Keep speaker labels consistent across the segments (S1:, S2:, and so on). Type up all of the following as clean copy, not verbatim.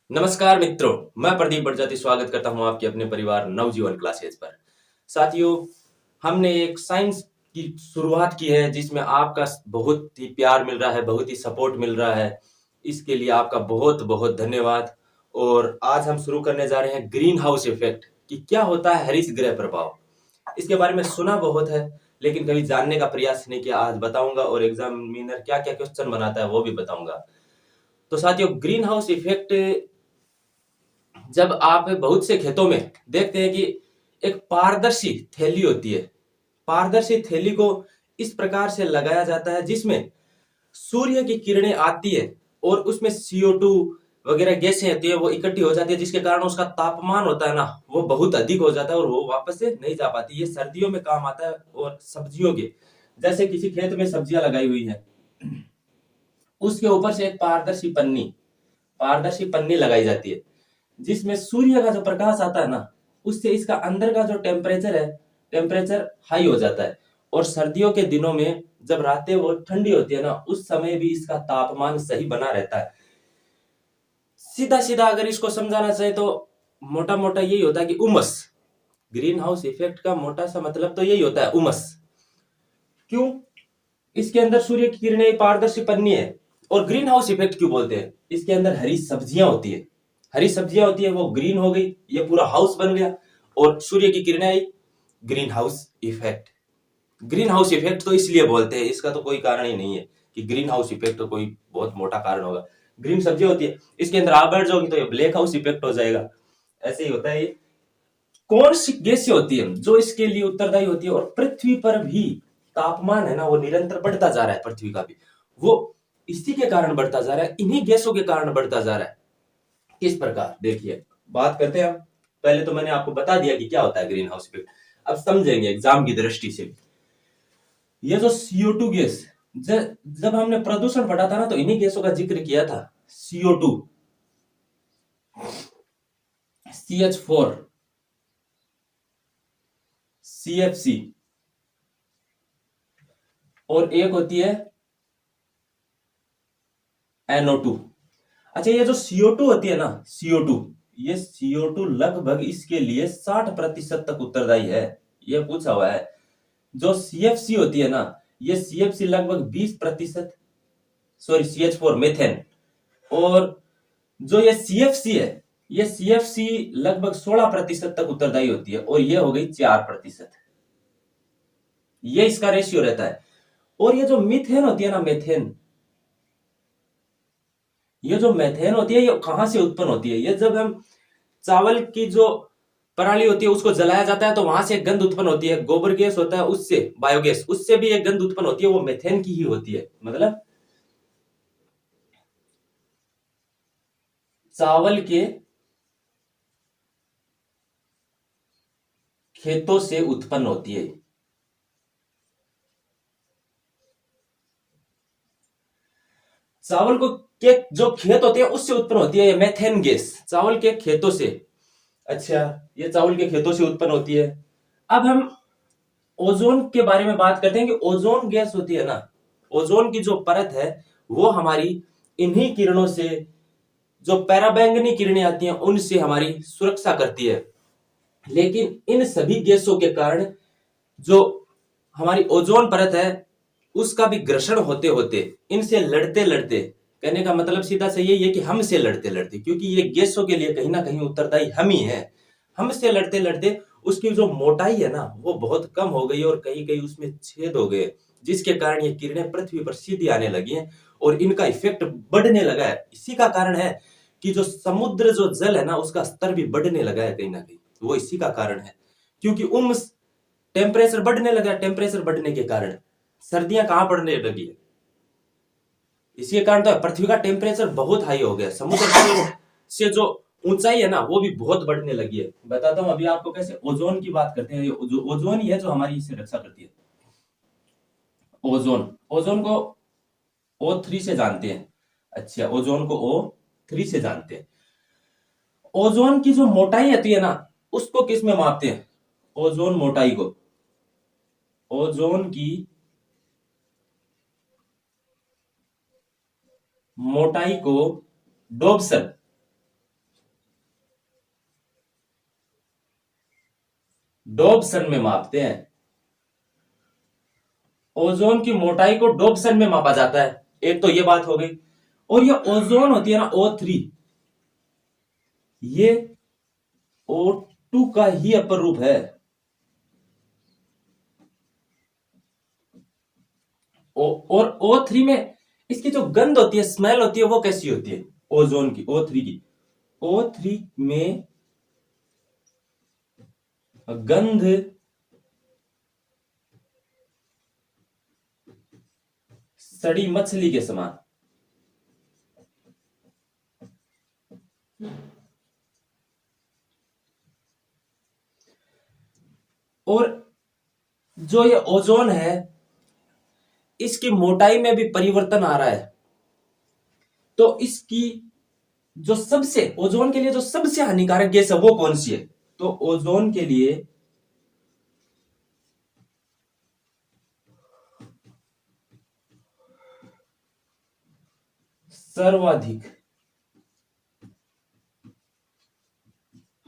S1: नमस्कार मित्रों, मैं प्रदीप बड़जाती स्वागत करता हूं आपके अपने परिवार नवजीवन क्लासेज पर। साथियों, हमने एक साइंस की शुरुआत की है जिसमें आपका बहुत ही प्यार मिल रहा है, बहुत ही सपोर्ट मिल रहा है। इसके लिए आपका बहुत बहुत धन्यवाद। और आज हम शुरू करने जा रहे हैं ग्रीन हाउस इफेक्ट कि क्या होता है हरित गृह प्रभाव। इसके बारे में सुना बहुत है लेकिन कभी जानने का प्रयास नहीं किया। आज बताऊंगा और एग्जामिनर क्या क्या क्वेश्चन बनाता है वो भी बताऊंगा। तो साथियों, ग्रीन हाउस इफेक्ट जब आप बहुत से खेतों में देखते हैं कि एक पारदर्शी थैली होती है। पारदर्शी थैली को इस प्रकार से लगाया जाता है जिसमें सूर्य की किरणें आती है और उसमें CO2 वगैरह गैसें होती है, वो इकट्ठी हो जाती है, जिसके कारण उसका तापमान होता है ना वो बहुत अधिक हो जाता है और वो वापस से नहीं जा पाती। ये सर्दियों में काम आता है। और सब्जियों के जैसे किसी खेत में सब्जियां लगाई हुई है, उसके ऊपर से एक पारदर्शी पन्नी लगाई जाती है जिसमें सूर्य का जो प्रकाश आता है ना उससे इसका अंदर का जो टेम्परेचर हाई हो जाता है। और सर्दियों के दिनों में जब रातें वो ठंडी होती है ना उस समय भी इसका तापमान सही बना रहता है। सीधा सीधा अगर इसको समझाना चाहे तो मोटा मोटा यही होता है कि उमस, ग्रीन हाउस इफेक्ट का मोटा सा मतलब तो यही होता है, उमस। क्यों? इसके अंदर सूर्य की किरणें पारदर्शी पन्नी है। और ग्रीन हाउस इफेक्ट क्यों बोलते हैं? इसके अंदर हरी सब्जियां होती है। हरी सब्जियां होती है, वो ग्रीन हो गई, ये पूरा हाउस बन गया। और सूर्य की किरणें आई, greenhouse effect. Greenhouse effect तो इसलिए बोलते हैं, इसका तो कोई कारण ही नहीं है कि ग्रीन हाउस इफेक्ट तो कोई बहुत मोटा कारण होगा। ग्रीन सब्जियां होती है, इसके अंदर आप बैठ जाओगे तो ये ब्लैक हाउस इफेक्ट हो जाएगा। ऐसे ही होता है। ये कौन सी गैसें होती है जो इसके लिए उत्तरदायी होती है? और पृथ्वी पर भी तापमान है ना वो निरंतर बढ़ता जा रहा है। पृथ्वी का भी वो इसी के कारण बढ़ता जा रहा है, इन्हीं गैसों के कारण बढ़ता जा रहा है। किस प्रकार देखिए, बात करते हैं हम। पहले तो मैंने आपको बता दिया कि क्या होता है ग्रीन हाउस इफेक्ट, अब समझेंगे एग्जाम की दृष्टि से। ये जो CO2 गैस, जब हमने प्रदूषण पढ़ा था ना तो इन्हीं गैसों का जिक्र किया था। CO2, CH4, CFC और एक होती है NO2। अच्छा, ये जो CO2 होती है ना, CO2, ये CO2 लगभग इसके लिए 60% तक उत्तरदायी है। ये पूछा हुआ है। जो CFC होती है ना, ये CFC लगभग 20%, सॉरी CH4 मेथेन। और जो ये CFC है, ये CFC लगभग 16% तक उत्तरदायी होती है और ये हो गई 4%। ये इसका रेशियो रहता है। और ये जो मीथेन होती है ना, मेथेन, ये जो मेथेन होती है ये कहां से उत्पन्न होती है? ये जब हम चावल की जो पराली होती है उसको जलाया जाता है तो वहां से एक गंध उत्पन्न होती है। गोबर गैस होता है, उससे बायोगैस, उससे भी एक गंध उत्पन्न होती है, वो मेथेन की ही होती है। मतलब चावल के खेतों से उत्पन्न होती है। चावल को के जो खेत होते हैं उससे उत्पन्न होती है ये मेथेन गैस, चावल के खेतों से। अच्छा, ये चावल के खेतों से उत्पन्न होती है। अब हम ओजोन के बारे में बात करते हैं कि ओजोन गैस होती है ना, ओजोन की जो परत है वो हमारी इन्हीं किरणों से, जो पराबैंगनी किरणें आती हैं उनसे हमारी सुरक्षा करती है। लेकिन इन सभी गैसों के कारण जो हमारी ओजोन परत है उसका भी घर्षण होते होते, इनसे लड़ते लड़ते, कहने का मतलब सीधा से यही है कि हमसे लड़ते लड़ते, क्योंकि ये गैसों के लिए कहीं ना कहीं उत्तरदायी हम ही हैं। हमसे लड़ते लड़ते उसकी जो मोटाई है ना वो बहुत कम हो गई और कहीं कहीं उसमें छेद हो गए, जिसके कारण ये किरणें पृथ्वी पर सीधी आने लगी हैं और इनका इफेक्ट बढ़ने लगा है। इसी का कारण है कि जो समुद्र जो जल है ना उसका स्तर भी बढ़ने लगा है कहीं ना कहीं, वो इसी का कारण है। क्योंकि टेम्परेचर बढ़ने लगा, टेम्परेचर बढ़ने के कारण सर्दियां कहां पड़ने लगी है। इसी कारण तो पृथ्वी का टेम्परेचर बहुत हाई हो गया, समुद्र से जो ऊंचाई है ना वो भी बहुत बढ़ने लगी है। बताता हूं अभी आपको कैसे। ओजोन की बात करते हैं, ये जो ओजोन ही है जो हमारी इससे रक्षा करती है। ओजोन, ओजोन को O3 से जानते हैं। अच्छा, ओजोन को O3 से जानते हैं। ओजोन की जो मोटाई आती है ना उसको किस में मापते हैं? ओजोन मोटाई को, ओजोन की मोटाई को डोप्सन, डोप्सन में मापते हैं। ओजोन की मोटाई को डोप्सन में मापा जाता है। एक तो ये बात हो गई। और ये ओजोन होती है ना O3, ये O2 का ही अपर रूप है। और O3 में इसकी जो गंध होती है, स्मेल होती है, वो कैसी होती है ओजोन की, O3 की? O3 में गंध सड़ी मछली के समान। और जो ये ओजोन है, इसकी मोटाई में भी परिवर्तन आ रहा है। तो इसकी जो सबसे, ओजोन के लिए जो सबसे हानिकारक गैस है वो कौन सी है? तो ओजोन के लिए सर्वाधिक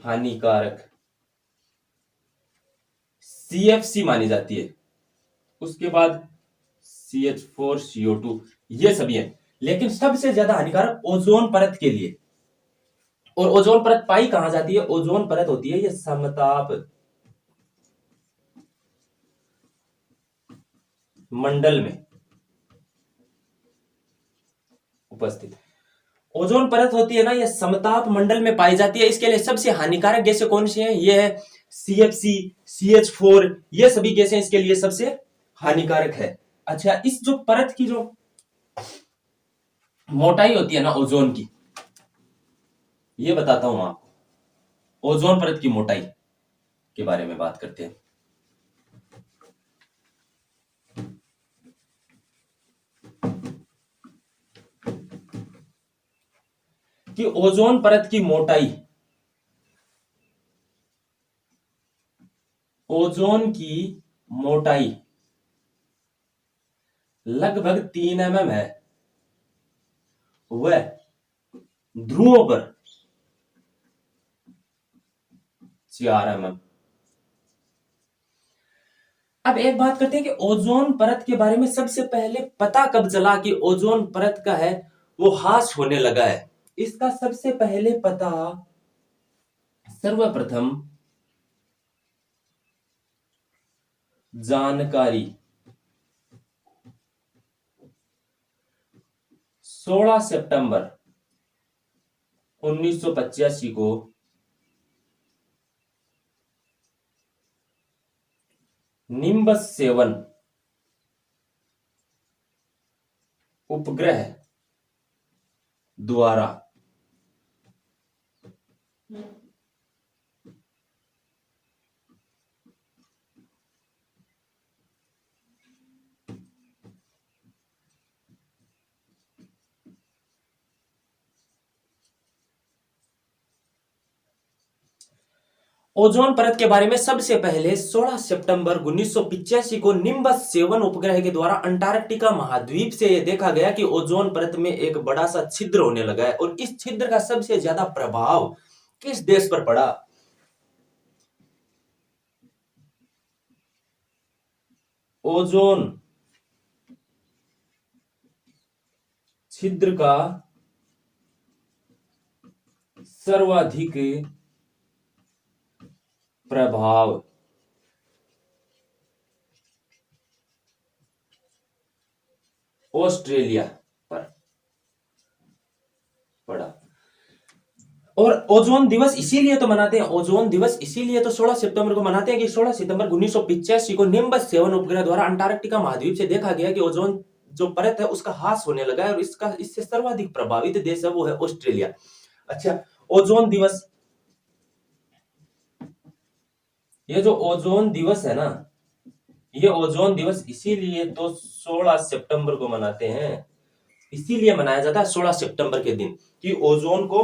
S1: हानिकारक CFC मानी जाती है। उसके बाद CH4, CO2, ये सभी है। लेकिन सबसे ज्यादा हानिकारक ओजोन परत के लिए। और ओजोन परत पाई कहां जाती है? ओजोन परत होती है ये समताप मंडल में उपस्थित। ओजोन परत होती है ना, ये समताप मंडल में पाई जाती है। इसके लिए सबसे हानिकारक गैसें कौन सी हैं? ये है CFC, CH4, ये सभी गैसें इसके लिए सबसे हानिकारक है। अच्छा, इस जो परत की जो मोटाई होती है ना ओजोन की, ये बताता हूं आपको। ओजोन परत की मोटाई के बारे में बात करते हैं। कि ओजोन परत की मोटाई, ओजोन की मोटाई लगभग 3 mm है। वह ध्रुवों पर 4 mm। अब एक बात करते हैं कि ओजोन परत के बारे में सबसे पहले पता कब चला कि ओजोन परत का है वो ह्रास होने लगा है? इसका सबसे पहले पता सर्वप्रथम जानकारी 16 सितंबर 1985 को निम्बस 7 उपग्रह द्वारा ओजोन परत के बारे में सबसे पहले 16 सितंबर 1985 को निम्बस 7 उपग्रह के द्वारा अंटार्कटिका महाद्वीप से यह देखा गया कि ओजोन परत में एक बड़ा सा छिद्र होने लगा है। और इस छिद्र का सबसे ज्यादा प्रभाव किस देश पर पड़ा? ओजोन छिद्र का सर्वाधिक प्रभाव ऑस्ट्रेलिया पर पड़ा। और ओजोन दिवस इसीलिए तो मनाते हैं, ओजोन दिवस इसीलिए तो 16 सितंबर को मनाते हैं कि 16 सितंबर 1985 को निम्बस 7 उपग्रह द्वारा अंटार्कटिका महाद्वीप से देखा गया कि ओजोन जो परत है उसका ह्रास होने लगा है। और इससे सर्वाधिक प्रभावित देश है वो है ऑस्ट्रेलिया। अच्छा, ओजोन दिवस, ये जो ओजोन दिवस है ना, ये ओजोन दिवस इसीलिए तो 16 सितंबर को मनाते हैं। इसीलिए मनाया जाता है 16 सितंबर के दिन कि ओजोन को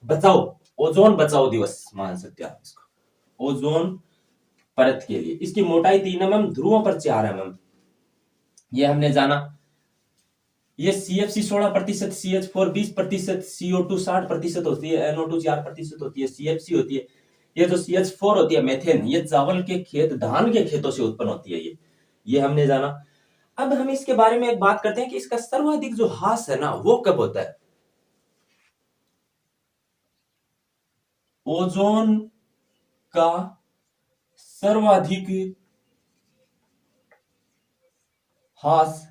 S1: बचाओ, ओजोन बचाओ दिवस मान सकते हैं आप इसको। ओजोन परत के लिए इसकी मोटाई 3 mm, ध्रुवों पर 4 mm, ये हमने जाना। ये CFC 16%, CH4 20%, CO2 60% होती है, NO2 4% होती है, CFC होती है। ये जो CH4 होती है मेथेन, ये चावल के खेत, धान के खेतों से उत्पन्न होती है। ये हमने जाना। अब हम इसके बारे में एक बात करते हैं कि इसका सर्वाधिक जो ह्रास है ना, वो कब होता है। ओजोन का सर्वाधिक ह्रास,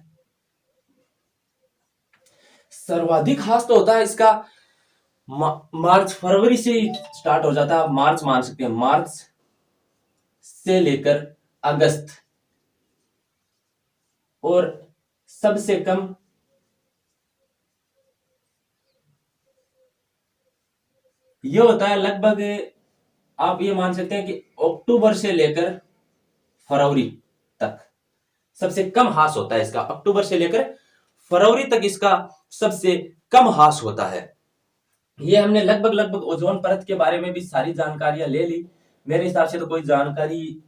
S1: सर्वाधिक ह्रास तो होता है इसका मार्च फरवरी से स्टार्ट हो जाता है। मार्च मान सकते हैं, मार्च से लेकर अगस्त। और सबसे कम ये होता है लगभग, आप ये मान सकते हैं कि अक्टूबर से लेकर फरवरी तक सबसे कम ह्रास होता है इसका। अक्टूबर से लेकर फरवरी तक इसका सबसे कम ह्रास होता है। ये हमने लगभग ओजोन परत के बारे में भी सारी जानकारियां ले ली। मेरे हिसाब से तो कोई जानकारी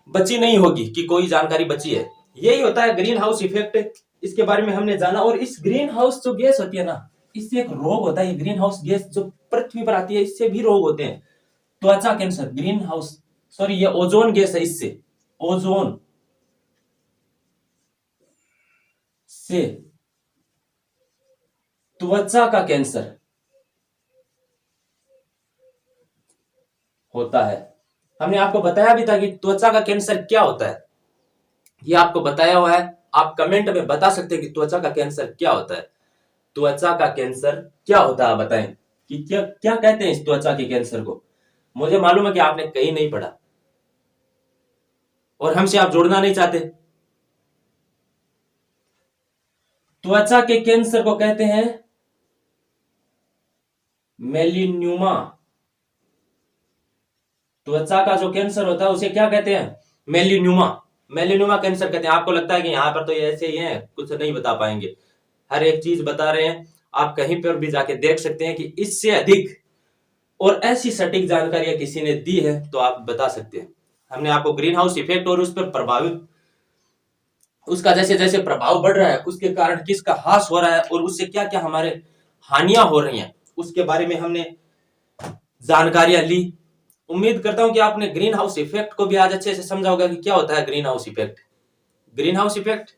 S1: बची नहीं होगी कि कोई जानकारी बची है। यही होता है ग्रीन हाउस इफेक्ट, इसके बारे में हमने जाना। और इस ग्रीन हाउस जो गैस होती है ना, इससे एक रोग होता है। ग्रीन हाउस गैस जो पृथ्वी पर आती है, इससे भी रोग होते हैं। त्वचा कैंसर, ग्रीन हाउस सॉरी ये ओजोन गैस है, इससे ओजोन से त्वचा का कैंसर होता है। हमने आपको बताया भी था कि त्वचा का कैंसर क्या होता है, ये आपको बताया हुआ है। आप कमेंट में बता सकते हैं कि त्वचा का कैंसर क्या होता है। त्वचा का कैंसर क्या होता है, बताएं कि क्या क्या कहते हैं इस त्वचा के कैंसर को। मुझे मालूम है कि आपने कहीं नहीं पढ़ा और हमसे आप जोड़ना नहीं चाहते। त्वचा के कैंसर को कहते हैं मेलिन्यूमा। त्वचा का जो कैंसर होता है उसे क्या कहते हैं, मेलिन्यूमा। मेलिन्यूमा कैंसर कहते हैं। आपको लगता है कि यहां पर तो ये ऐसे ही है, कुछ नहीं बता पाएंगे, हर एक चीज बता रहे हैं। आप कहीं पर भी जाके देख सकते हैं कि इससे अधिक और ऐसी सटीक जानकारियां किसी ने दी है तो आप बता सकते हैं। हमने आपको ग्रीन हाउस इफेक्ट और उस पर प्रभावित, उसका जैसे जैसे प्रभाव बढ़ रहा है उसके कारण किसका ह्रास हो रहा है और उससे क्या क्या हमारे हानियां हो रही हैं, उसके बारे में हमने जानकारियां ली। उम्मीद करता हूं कि आपने ग्रीन हाउस इफेक्ट को भी आज अच्छे से समझा होगा कि क्या होता है green house effect. Greenhouse effect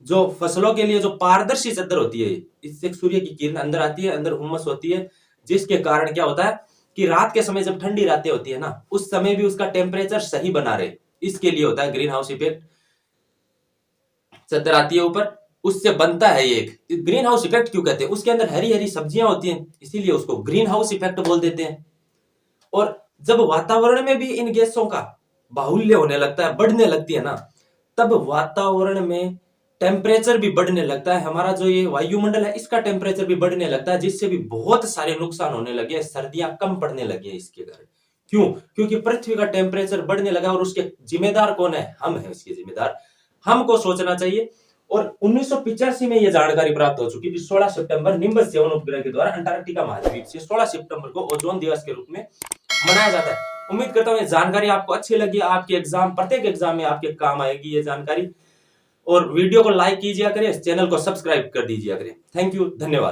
S1: जो फसलों के लिए जो पारदर्शी चादर होती है, इससे सूर्य की किरण अंदर आती है, अंदर उमस होती है, जिसके कारण क्या होता है कि रात के समय जब ठंडी रातें होती है ना, उस समय भी उसका टेम्परेचर सही बना रहे, इसके लिए होता है ग्रीन हाउस इफेक्ट। चादर आती है ऊपर, उससे बनता है ये एक ग्रीन हाउस इफेक्ट। क्यों कहते हैं, उसके अंदर हरी हरी सब्जियां होती हैं, इसीलिए उसको ग्रीन हाउस इफेक्ट बोल देते हैं। और जब वातावरण में भी इन गैसों का बाहुल्य होने लगता है, बढ़ने लगती है ना, तब वातावरण में टेम्परेचर भी बढ़ने लगता है। हमारा जो ये वायुमंडल है इसका टेम्परेचर भी बढ़ने लगता है, जिससे भी बहुत सारे नुकसान होने लगे। सर्दियां कम पड़ने लगी है इसके कारण। क्यों, क्योंकि पृथ्वी का टेम्परेचर बढ़ने लगा और उसके जिम्मेदार कौन है, हम हैं इसके जिम्मेदार। हमको सोचना चाहिए। और 1985 में यह जानकारी प्राप्त हो चुकी थी। 16 सितंबर निम्बस 7 उपग्रह के द्वारा अंटार्कटिका महाद्वीप से 16 सितंबर को ओजोन दिवस के रूप में मनाया जाता है। उम्मीद करता हूं ये जानकारी आपको अच्छी लगी, आपके एग्जाम, प्रत्येक एग्जाम में आपके काम आएगी ये जानकारी। और वीडियो को लाइक कीजिए करें, चैनल को सब्सक्राइब कर दीजिए करें। थैंक यू, धन्यवाद।